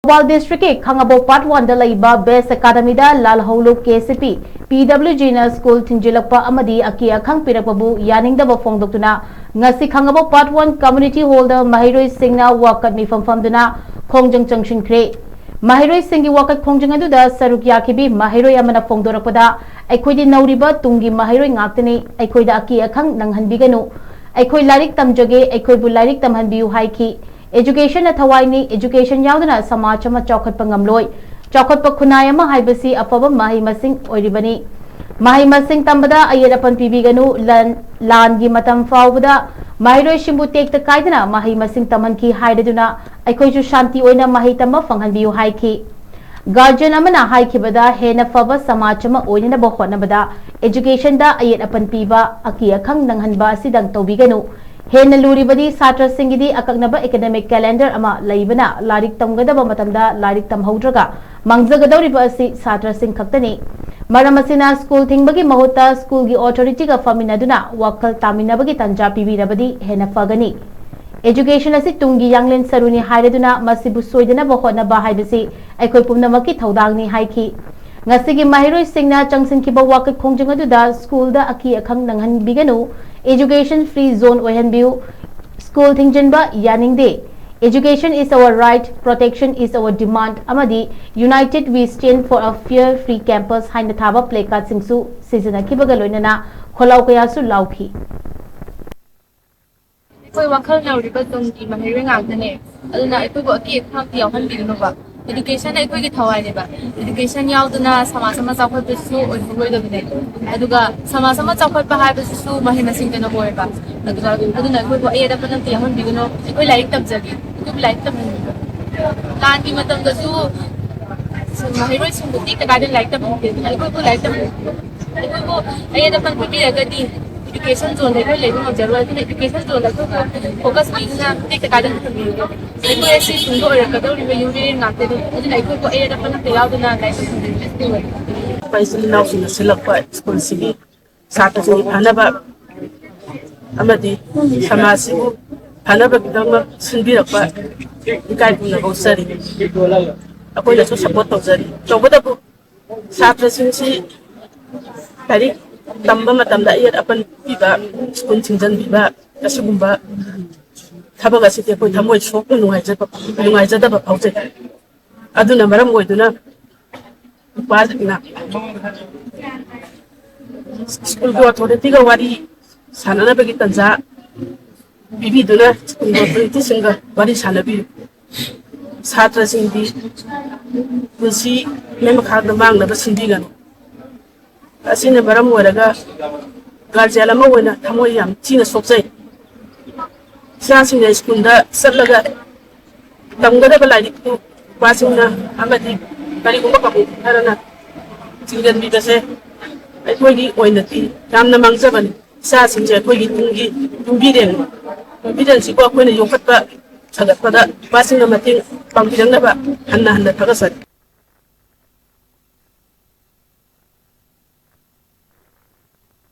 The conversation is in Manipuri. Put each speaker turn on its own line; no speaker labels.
Thoubal District ke Khangabok Part 1 da Leiba Best Academy da Lalhoulup Kcp PWG na School THINGJILLAKPA AMADI AKANG PIRAKPABU YANINGDABA FONGDOKTUNA NGASI Khangabok Part 1 Community Hall da MAHEIROI SINGNA WAKAT MIFAM FAMDUNA KHONGJANG CHANGSINKHRE MAHEIROI SINGI WAKAT KHONGJANG adu da saruk yakibi MAHEIROI amana FONGDORAKPADA ꯑꯩꯈꯣꯏꯗꯤ ꯅꯧꯔꯤꯕ ꯇꯨꯡꯒꯤ ꯃꯍꯩꯔꯣꯏ ꯉꯥꯛꯇꯅꯤ ꯑꯩꯈꯣꯏꯗ ꯑꯀꯤ ꯑꯈꯪ ꯅꯪꯍꯟꯕꯤꯒꯅꯨ ꯑꯩꯈꯣꯏ ꯂꯥꯏꯔꯤꯛ ꯇꯝꯖꯒꯦ ꯑꯩꯈꯣꯏꯕꯨ ꯂꯥꯏꯔꯤꯛ ꯇꯝꯍꯟꯕꯤꯌꯨ ꯍꯥꯏꯈꯤ एजुकेशन थवाईनी एजुकेशन यावदना समाज अमा चौखटपा ngamloi चौखटपा खुनाय अमा हाइबसी अफबा माही मसिंग ओइरिबनी माही मसिंग तंबदा अयेरपन पीबीगनु लान गी मतम फावबदा माहिरोय शिंबु टेक त कायदना माही मसिंग तमनकी हाइदुना अखोइजु शांति ओइना माही तंबा फंगहनबियु हाइखी गार्जियन अमना हाइखिबदा हेना फबा समाज अमा ओइना बहोनबदा एजुकेशन दा अयेरपन पीबा अकी अखंग नंगहनबा सिदंग तौबिगनु हेन लूरीबदी छात्र सिंगिदी अकक्नबा एकेडमिक कैलेंडर अमा लैबना लारिक तमगदबा मतमदा लारिक तमहौद्रगा मंगजगदौरिबा असि छात्र सिंग खक्तनी मरम असिना स्कूल थिंगबगी महुता स्कूल गी ऑथोरिटी का फमिनदुना वखल तामिनबगी तंजा पिबिरबदी हेन फगनी एजुकेशन असि Tungi यांगलेन सरुनी हाइरदुना मसिबु सोइदना बहोनबा हाइबसी अखोइ पुमनमकी थौदांगनी हाइखी ngasi mahiroi singna changsinkhriba wakat khongjang aduda school da aki akhang nanghan biganu education free zone oihanbiu school thingjinba yaningde education is our right protection is our demand amadi united we stand for a fear free campus haina thaba placard singsu sijana kibaga loinana kholau kaya su lauki
koi wakhal nauriba tungki mahiroi ngakdane aduna ikoi bo aki akhang yawhan biganu ba education ay koi ki thawai ne ba education yauduna sama sama chawkhot bisu oihoi da bine aduga sama sama chawkhot pa hai bisu mahina singdana boy ba aduga aduna koi bo ayeda panan ti yahon bigano koi like tab jagi koi like tab lan ki matam da su mahiroi singbuti ka garden like tab koi ko like tab koi ko ayeda pan bi agadi education zone de koi lebi mo jarwa ni education zone da ko focus bina te ka garden tab bi ko esi sundo ora ka do ri yuri ngate de aduna koi ko ayeda pan te yauduna like
paisili now silakpa school sigi sata sigi hanaba amadi samasi hanaba bidama sinbirakpa ikai puna bosari akoi la so support tawjari tawbada bu sata singi tari tamba matamda iyat apan biba school singjan biba kasugumba thabaga site koi thamoi sok nungai jada ba phauje aduna maram oiduna na school go authority ga wari sanana bagi tanja bibi duna school go authority singa wari sanabi chhatra singdi kunsi mem khagna mangna ba sindi gan asine baram waraga garjala ma wona thamoi yam china sokjai sia singa school da satlaga tamgada ba lai ku pasina amadi kali kumba kamu karena singgan bida se koi gi oina ti ramna mangjabani sa singje koi gi tunggi den si ko koi ne yokhat ba sagat pada pasing na mating pangbilang na ba hanna thagasat